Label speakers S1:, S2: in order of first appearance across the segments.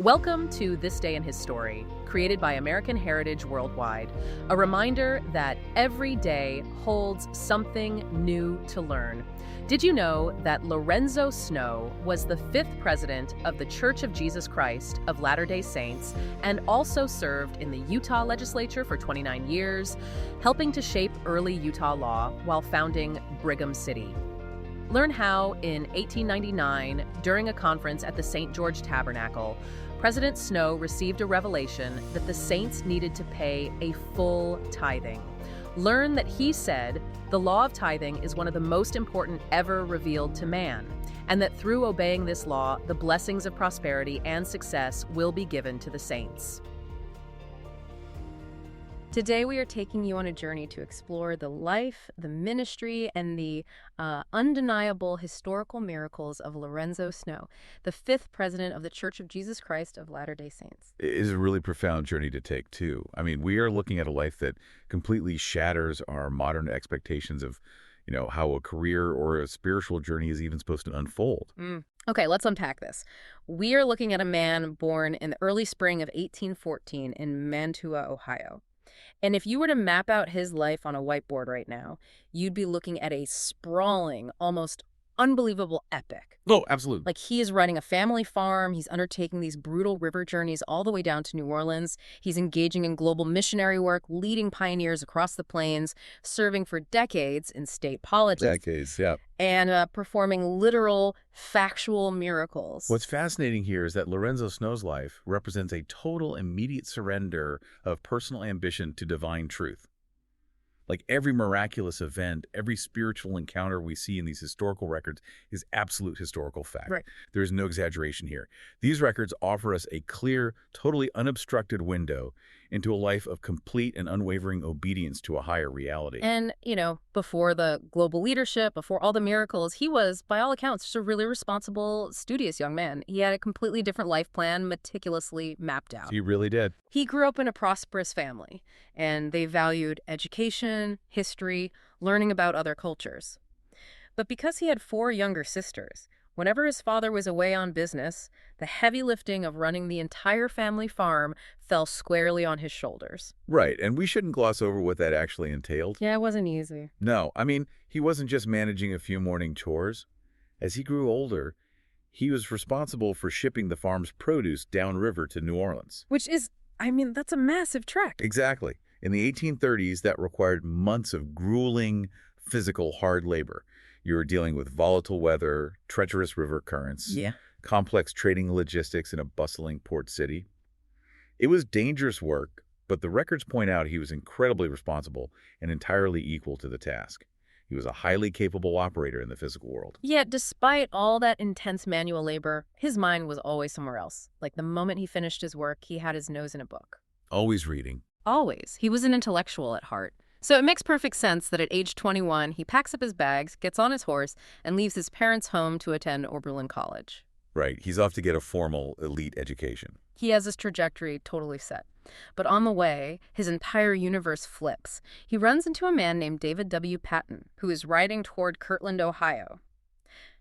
S1: Welcome to This Day in His Story, created by American Heritage Worldwide, a reminder that every day holds something new to learn. Did you know that Lorenzo Snow was the 5th president of the Church of Jesus Christ of Latter-day Saints and also served in the Utah legislature for 29 years, helping to shape early Utah law while founding Brigham City? Learn how, in 1899, during a conference at the St. George Tabernacle, President Snow received a revelation that the saints needed to pay a full tithing. Learn that he said the law of tithing is one of the most important ever revealed to man, and that through obeying this law, the blessings of prosperity and success will be given to the saints.
S2: Today we are taking you on a journey to explore the life, the ministry, and the undeniable historical miracles of Lorenzo Snow, the 5th president of the Church of Jesus Christ of Latter-day Saints.
S3: It is a really profound journey to take, too. I mean, we are looking at a life that completely shatters our modern expectations of, how a career or a spiritual journey is even supposed to unfold.
S2: Okay, let's unpack this. We are looking at a man born in the early spring of 1814 in Mantua, Ohio. And if you were to map out his life on a whiteboard right now, you'd be looking at a sprawling, almost unbelievable epic.
S3: Oh, absolutely.
S2: Like, he is running a family farm. He's undertaking these brutal river journeys all the way down to New Orleans. He's engaging in global missionary work, leading pioneers across the plains, serving for decades in state politics.
S3: Decades, yeah.
S2: And performing literal, factual miracles.
S3: What's fascinating here is that Lorenzo Snow's life represents a total immediate surrender of personal ambition to divine truth. Like, every miraculous event, every spiritual encounter we see in these historical records is absolute historical fact.
S2: Right.
S3: There is no exaggeration here. These records offer us a clear, totally unobstructed window into a life of complete and unwavering obedience to a higher reality.
S2: And, before the global leadership, before all the miracles, he was, by all accounts, just a really responsible, studious young man. He had a completely different life plan, meticulously mapped out.
S3: He really did.
S2: He grew up in a prosperous family, and they valued education, history, learning about other cultures. But because he had 4 younger sisters, whenever his father was away on business, the heavy lifting of running the entire family farm fell squarely on his shoulders.
S3: Right, and we shouldn't gloss over what that actually entailed.
S2: Yeah, it wasn't easy.
S3: No, I mean, he wasn't just managing a few morning chores. As he grew older, he was responsible for shipping the farm's produce downriver to New Orleans.
S2: Which is, that's a massive trek.
S3: Exactly. In the 1830s, that required months of grueling, physical, hard labor. You were dealing with volatile weather, treacherous river currents, complex trading logistics in a bustling port city. It was dangerous work, but the records point out he was incredibly responsible and entirely equal to the task. He was a highly capable operator in the physical world.
S2: Yet, despite all that intense manual labor, his mind was always somewhere else. Like, the moment he finished his work, he had his nose in a book.
S3: Always reading.
S2: Always. He was an intellectual at heart. So it makes perfect sense that at age 21, he packs up his bags, gets on his horse, and leaves his parents' home to attend Oberlin College.
S3: Right. He's off to get a formal, elite education.
S2: He has his trajectory totally set. But on the way, his entire universe flips. He runs into a man named David W. Patton, who is riding toward Kirtland, Ohio.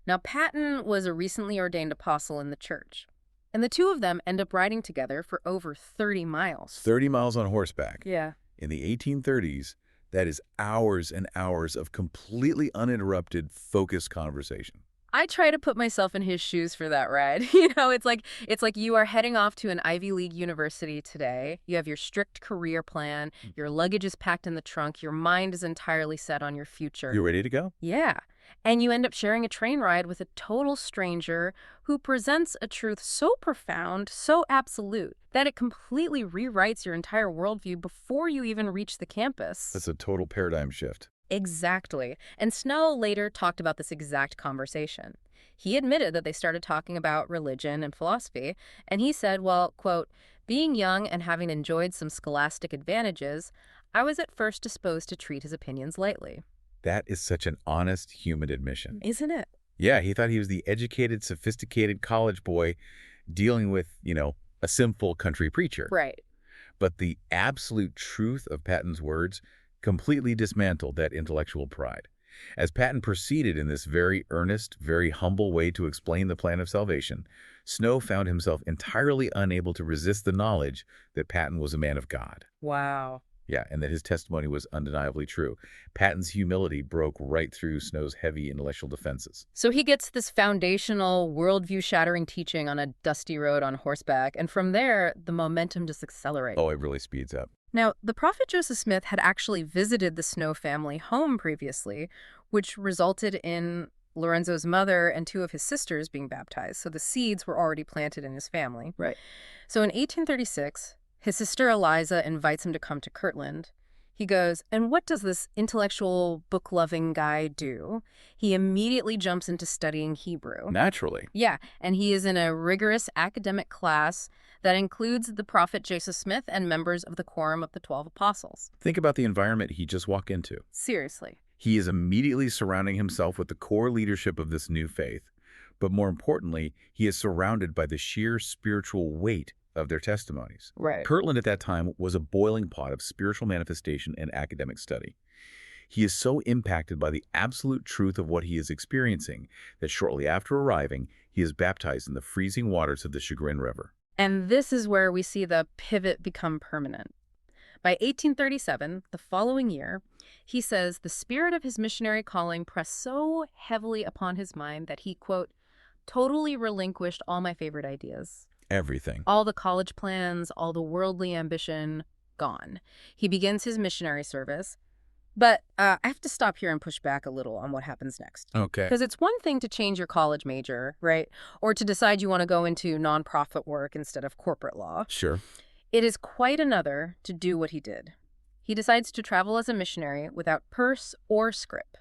S2: Now, Patton was a recently ordained apostle in the church. And the two of them end up riding together for over 30 miles.
S3: 30 miles on horseback.
S2: Yeah.
S3: In the 1830s, that is hours and hours of completely uninterrupted, focused conversation.
S2: I try to put myself in his shoes for that ride. It's like you are heading off to an Ivy League university today. You have your strict career plan. Your luggage is packed in the trunk. Your mind is entirely set on your future.
S3: You ready to go?
S2: Yeah. And you end up sharing a train ride with a total stranger who presents a truth so profound, so absolute, that it completely rewrites your entire worldview before you even reach the campus.
S3: That's a total paradigm shift.
S2: Exactly. And Snow later talked about this exact conversation. He admitted that they started talking about religion and philosophy, and he said, well, quote, being young and having enjoyed some scholastic advantages, I was at first disposed to treat his opinions lightly.
S3: That is such an honest human admission.
S2: Isn't it?
S3: Yeah, he thought he was the educated, sophisticated college boy dealing with, a simple country preacher.
S2: Right.
S3: But the absolute truth of Patton's words completely dismantled that intellectual pride. As Patton proceeded in this very earnest, very humble way to explain the plan of salvation, Snow found himself entirely unable to resist the knowledge that Patton was a man of God.
S2: Wow.
S3: Yeah, and that his testimony was undeniably true. Patton's humility broke right through Snow's heavy intellectual defenses.
S2: So he gets this foundational, worldview-shattering teaching on a dusty road on horseback, and from there, the momentum just accelerates.
S3: Oh, it really speeds up.
S2: Now, the prophet Joseph Smith had actually visited the Snow family home previously, which resulted in Lorenzo's mother and two of his sisters being baptized. So the seeds were already planted in his family.
S1: Right.
S2: So in 1836, his sister Eliza invites him to come to Kirtland. He goes, and what does this intellectual, book-loving guy do? He immediately jumps into studying Hebrew.
S3: Naturally.
S2: Yeah, and he is in a rigorous academic class that includes the prophet Joseph Smith and members of the Quorum of the 12 Apostles.
S3: Think about the environment he just walked into.
S2: Seriously.
S3: He is immediately surrounding himself with the core leadership of this new faith. But more importantly, he is surrounded by the sheer spiritual weight of their testimonies.
S2: Right.
S3: Kirtland at that time was a boiling pot of spiritual manifestation and academic study. He is so impacted by the absolute truth of what he is experiencing that shortly after arriving, he is baptized in the freezing waters of the Chagrin River.
S2: And this is where we see the pivot become permanent. By 1837, the following year, he says the spirit of his missionary calling pressed so heavily upon his mind that he, quote, totally relinquished all my favorite ideas.
S3: Everything.
S2: All the college plans, all the worldly ambition, gone. He begins his missionary service. But I have to stop here and push back a little on what happens next.
S3: Okay.
S2: Because it's one thing to change your college major, right? Or to decide you want to go into nonprofit work instead of corporate law.
S3: Sure.
S2: It is quite another to do what he did. He decides to travel as a missionary without purse or scrip.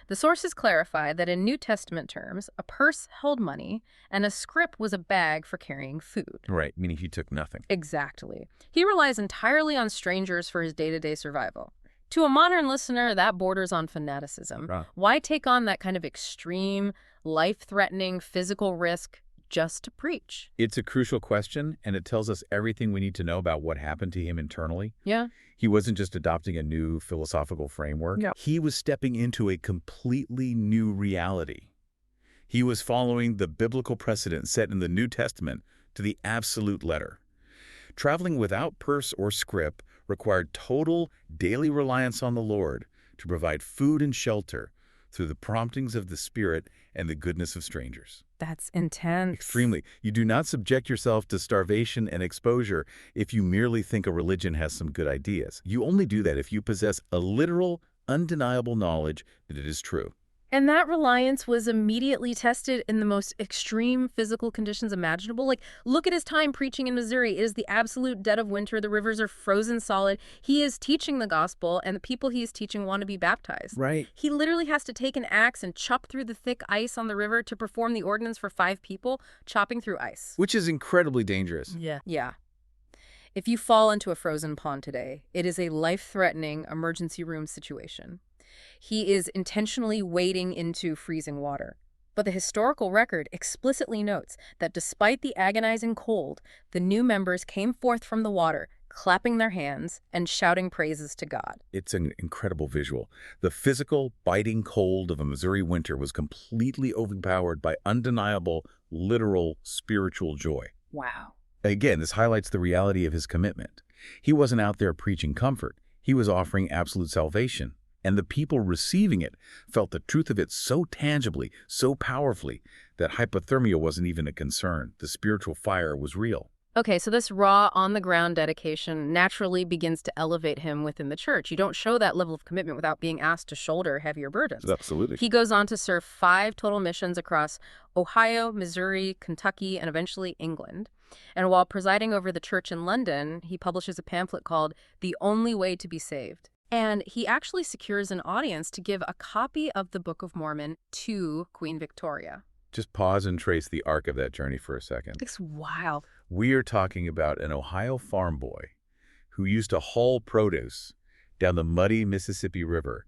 S2: The sources clarify that in New Testament terms, a purse held money and a scrip was a bag for carrying food.
S3: Right, meaning he took nothing.
S2: Exactly. He relies entirely on strangers for his day-to-day survival. To a modern listener, that borders on fanaticism. Why take on that kind of extreme, life-threatening physical risk just to preach?
S3: It's a crucial question, and it tells us everything we need to know about what happened to him internally.
S2: Yeah.
S3: He wasn't just adopting a new philosophical framework.
S1: Yeah.
S3: He was stepping into a completely new reality. He was following the biblical precedent set in the New Testament to the absolute letter. Traveling without purse or scrip required total daily reliance on the Lord to provide food and shelter through the promptings of the Spirit and the goodness of strangers.
S2: That's intense.
S3: Extremely. You do not subject yourself to starvation and exposure if you merely think a religion has some good ideas. You only do that if you possess a literal, undeniable knowledge that it is true.
S2: And that reliance was immediately tested in the most extreme physical conditions imaginable. Like, look at his time preaching in Missouri. It is the absolute dead of winter. The rivers are frozen solid. He is teaching the gospel, and the people he is teaching want to be baptized.
S3: Right.
S2: He literally has to take an axe and chop through the thick ice on the river to perform the ordinance for 5 people, chopping through ice.
S3: Which is incredibly dangerous.
S2: Yeah. If you fall into a frozen pond today, it is a life-threatening emergency room situation. He is intentionally wading into freezing water. But the historical record explicitly notes that despite the agonizing cold, the new members came forth from the water, clapping their hands and shouting praises to God.
S3: It's an incredible visual. The physical, biting cold of a Missouri winter was completely overpowered by undeniable, literal, spiritual joy.
S2: Wow.
S3: Again, this highlights the reality of his commitment. He wasn't out there preaching comfort. He was offering absolute salvation. And the people receiving it felt the truth of it so tangibly, so powerfully, that hypothermia wasn't even a concern. The spiritual fire was real.
S2: Okay, so this raw, on-the-ground dedication naturally begins to elevate him within the church. You don't show that level of commitment without being asked to shoulder heavier burdens.
S3: Absolutely.
S2: He goes on to serve 5 total missions across Ohio, Missouri, Kentucky, and eventually England. And while presiding over the church in London, he publishes a pamphlet called The Only Way to Be Saved. And he actually secures an audience to give a copy of the Book of Mormon to Queen Victoria.
S3: Just pause and trace the arc of that journey for a second.
S2: It's wild.
S3: We are talking about an Ohio farm boy who used to haul produce down the muddy Mississippi River,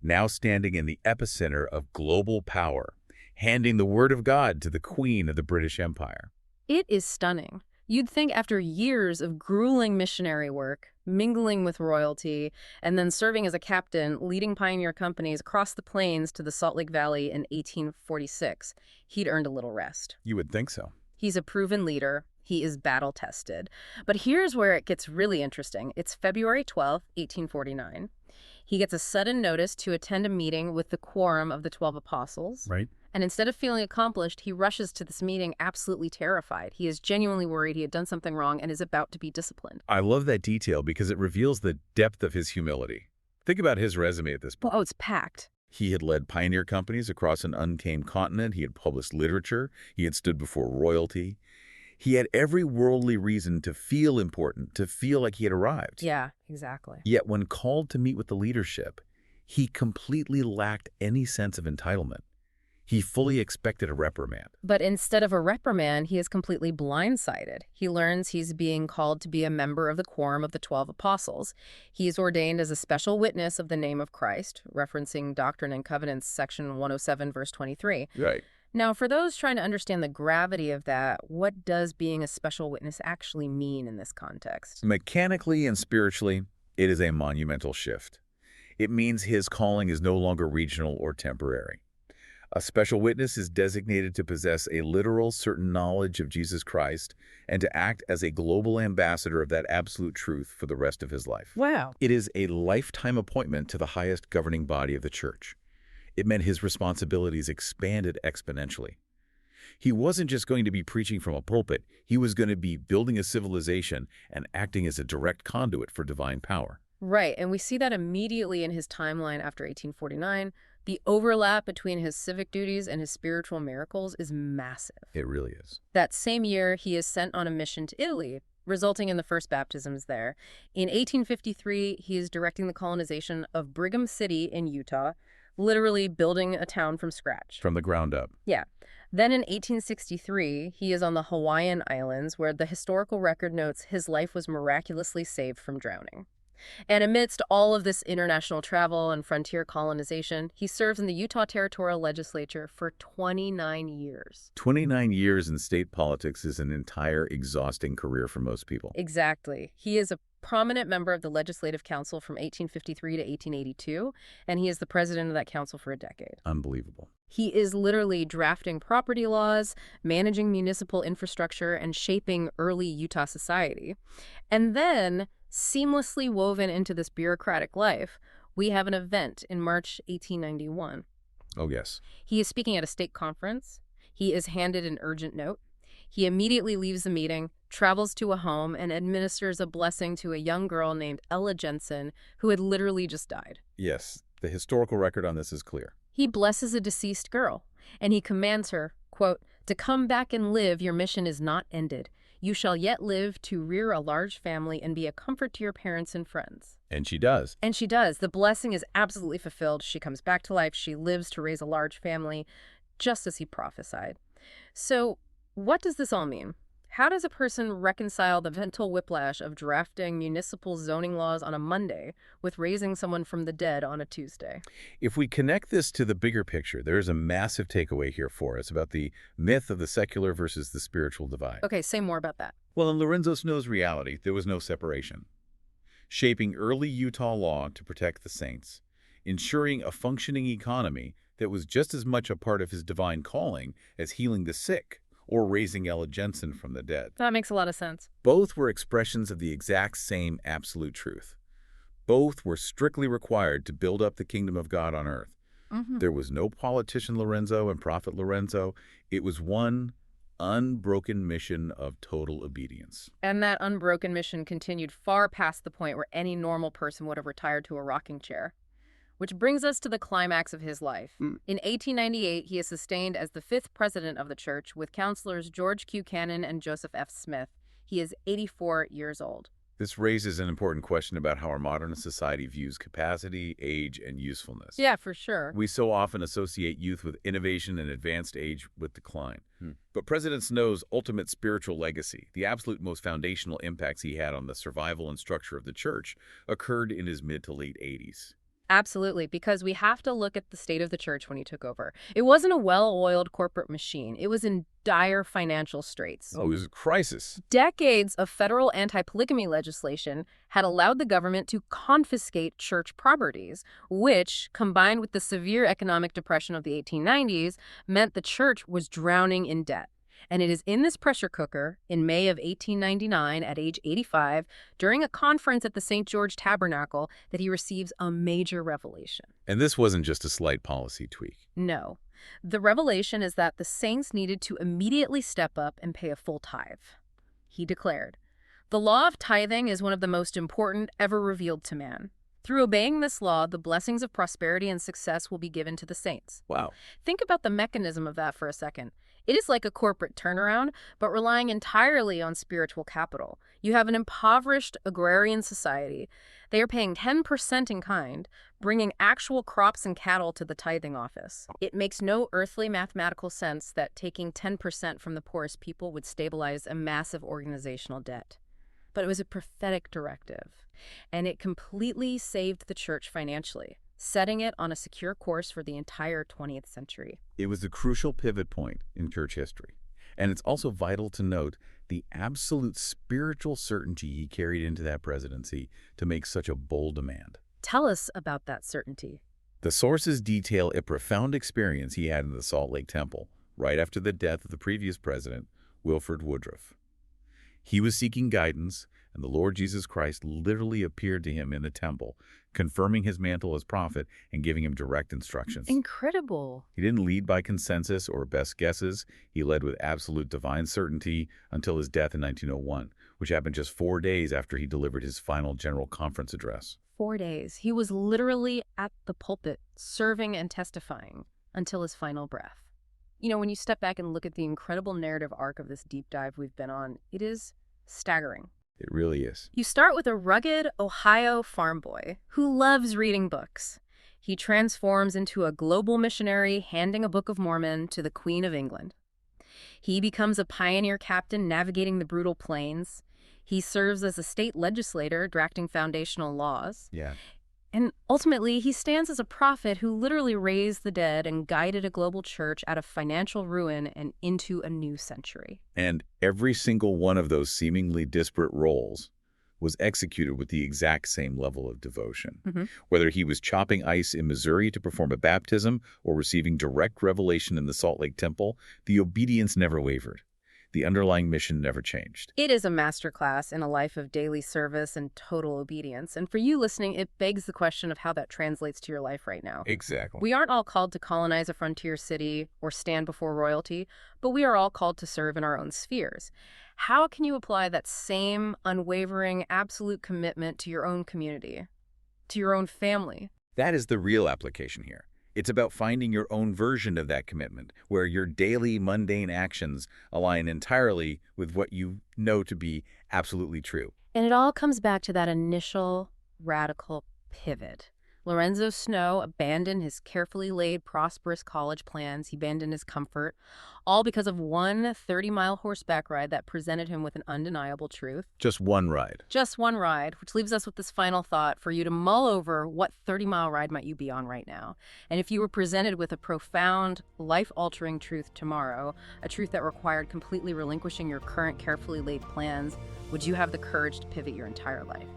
S3: now standing in the epicenter of global power, handing the word of God to the Queen of the British Empire.
S2: It is stunning. You'd think after years of grueling missionary work, mingling with royalty, and then serving as a captain, leading pioneer companies across the plains to the Salt Lake Valley in 1846, he'd earned a little rest.
S3: You would think so.
S2: He's a proven leader. He is battle-tested. But here's where it gets really interesting. It's February 12th, 1849. He gets a sudden notice to attend a meeting with the quorum of the 12 apostles.
S3: Right.
S2: And instead of feeling accomplished, he rushes to this meeting absolutely terrified. He is genuinely worried he had done something wrong and is about to be disciplined.
S3: I love that detail because it reveals the depth of his humility. Think about his resume at this point.
S2: Oh, it's packed.
S3: He had led pioneer companies across an untamed continent. He had published literature. He had stood before royalty. He had every worldly reason to feel important, to feel like he had arrived.
S2: Yeah, exactly.
S3: Yet when called to meet with the leadership, he completely lacked any sense of entitlement. He fully expected a reprimand.
S2: But instead of a reprimand, he is completely blindsided. He learns he's being called to be a member of the quorum of the 12 apostles. He is ordained as a special witness of the name of Christ, referencing Doctrine and Covenants, section 107, verse 23.
S3: Right.
S2: Now, for those trying to understand the gravity of that, what does being a special witness actually mean in this context?
S3: Mechanically and spiritually, it is a monumental shift. It means his calling is no longer regional or temporary. A special witness is designated to possess a literal, certain knowledge of Jesus Christ and to act as a global ambassador of that absolute truth for the rest of his life.
S2: Wow.
S3: It is a lifetime appointment to the highest governing body of the church. It meant his responsibilities expanded exponentially. He wasn't just going to be preaching from a pulpit. He was going to be building a civilization and acting as a direct conduit for divine power.
S2: Right, and we see that immediately in his timeline after 1849. The overlap between his civic duties and his spiritual miracles is massive.
S3: It really is.
S2: That same year, he is sent on a mission to Italy, resulting in the first baptisms there. In 1853, he is directing the colonization of Brigham City in Utah, literally building a town from scratch.
S3: From the ground up.
S2: Yeah. Then in 1863, he is on the Hawaiian Islands, where the historical record notes his life was miraculously saved from drowning. And amidst all of this international travel and frontier colonization, he serves in the Utah Territorial Legislature for 29 years.
S3: 29 years in state politics is an entire exhausting career for most people.
S2: Exactly. He is a prominent member of the Legislative Council from 1853 to 1882, and he is the president of that council for a decade.
S3: Unbelievable.
S2: He is literally drafting property laws, managing municipal infrastructure, and shaping early Utah society. And then, seamlessly woven into this bureaucratic life, we have an event in March 1891.
S3: Oh, yes.
S2: He is speaking at a state conference. He is handed an urgent note. He immediately leaves the meeting, travels to a home, and administers a blessing to a young girl named Ella Jensen, who had literally just died.
S3: Yes, the historical record on this is clear.
S2: He blesses a deceased girl, and he commands her, quote, "To come back and live, your mission is not ended. You shall yet live to rear a large family and be a comfort to your parents and friends."
S3: And she does.
S2: And she does. The blessing is absolutely fulfilled. She comes back to life. She lives to raise a large family, just as he prophesied. So what does this all mean? How does a person reconcile the mental whiplash of drafting municipal zoning laws on a Monday with raising someone from the dead on a Tuesday?
S3: If we connect this to the bigger picture, there is a massive takeaway here for us about the myth of the secular versus the spiritual divide.
S2: Okay, say more about that.
S3: Well, in Lorenzo Snow's reality, there was no separation. Shaping early Utah law to protect the saints, ensuring a functioning economy that was just as much a part of his divine calling as healing the sick or raising Ella Jensen from the dead.
S2: That makes a lot of sense.
S3: Both were expressions of the exact same absolute truth. Both were strictly required to build up the kingdom of God on earth. There was no politician Lorenzo and prophet Lorenzo. It was one unbroken mission of total obedience.
S2: And that unbroken mission continued far past the point where any normal person would have retired to a rocking chair. Which brings us to the climax of his life. In 1898, he is sustained as the 5th president of the church with counselors George Q. Cannon and Joseph F. Smith. He is 84 years old.
S3: This raises an important question about how our modern society views capacity, age, and usefulness.
S2: Yeah, for sure.
S3: We so often associate youth with innovation and advanced age with decline. But President Snow's ultimate spiritual legacy, the absolute most foundational impacts he had on the survival and structure of the church, occurred in his mid to late 80s.
S2: Absolutely, because we have to look at the state of the church when he took over. It wasn't a well-oiled corporate machine. It was in dire financial straits.
S3: Oh, it was a crisis.
S2: Decades of federal anti-polygamy legislation had allowed the government to confiscate church properties, which, combined with the severe economic depression of the 1890s, meant the church was drowning in debt. And it is in this pressure cooker, in May of 1899, at age 85, during a conference at the St. George Tabernacle, that he receives a major revelation.
S3: And this wasn't just a slight policy tweak.
S2: No. The revelation is that the saints needed to immediately step up and pay a full tithe. He declared, "The law of tithing is one of the most important ever revealed to man. Through obeying this law, the blessings of prosperity and success will be given to the saints."
S3: Wow.
S2: Think about the mechanism of that for a second. It is like a corporate turnaround, but relying entirely on spiritual capital. You have an impoverished agrarian society. They are paying 10% in kind, bringing actual crops and cattle to the tithing office. It makes no earthly mathematical sense that taking 10% from the poorest people would stabilize a massive organizational debt. But it was a prophetic directive, and it completely saved the church financially, setting it on a secure course for the entire 20th century.
S3: It was a crucial pivot point in church history. And it's also vital to note the absolute spiritual certainty he carried into that presidency to make such a bold demand.
S2: Tell us about that certainty.
S3: The sources detail a profound experience he had in the Salt Lake Temple right after the death of the previous president, Wilford Woodruff. He was seeking guidance, and the Lord Jesus Christ literally appeared to him in the temple, confirming his mantle as prophet and giving him direct instructions.
S2: Incredible.
S3: He didn't lead by consensus or best guesses. He led with absolute divine certainty until his death in 1901, which happened just 4 days after he delivered his final General Conference address.
S2: 4 days. He was literally at the pulpit, serving and testifying until his final breath. You know, when you step back and look at the incredible narrative arc of this deep dive we've been on, it is staggering.
S3: It really is.
S2: You start with a rugged Ohio farm boy who loves reading books. He transforms into a global missionary, handing a Book of Mormon to the Queen of England. He becomes a pioneer captain navigating the brutal plains. He serves as a state legislator, drafting foundational laws.
S3: Yeah.
S2: And ultimately, he stands as a prophet who literally raised the dead and guided a global church out of financial ruin and into a new century.
S3: And every single one of those seemingly disparate roles was executed with the exact same level of devotion. Whether he was chopping ice in Missouri to perform a baptism or receiving direct revelation in the Salt Lake Temple, the obedience never wavered. The underlying mission never changed.
S2: It is a masterclass in a life of daily service and total obedience. And for you listening, it begs the question of how that translates to your life right now.
S3: Exactly.
S2: We aren't all called to colonize a frontier city or stand before royalty, but we are all called to serve in our own spheres. How can you apply that same unwavering, absolute commitment to your own community, to your own family?
S3: That is the real application here. It's about finding your own version of that commitment, where your daily mundane actions align entirely with what you know to be absolutely true.
S2: And it all comes back to that initial radical pivot. Lorenzo Snow abandoned his carefully laid, prosperous college plans. He abandoned his comfort, all because of one 30-mile horseback ride that presented him with an undeniable truth.
S3: Just one ride.
S2: Just one ride, which leaves us with this final thought for you to mull over: what 30-mile ride might you be on right now? And if you were presented with a profound, life-altering truth tomorrow, a truth that required completely relinquishing your current carefully laid plans, would you have the courage to pivot your entire life?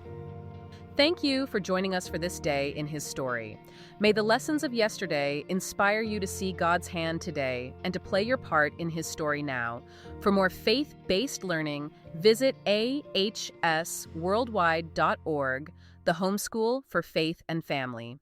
S1: Thank you for joining us for this day in his story. May the lessons of yesterday inspire you to see God's hand today and to play your part in his story now. For more faith-based learning, visit ahsworldwide.org, the homeschool for faith and family.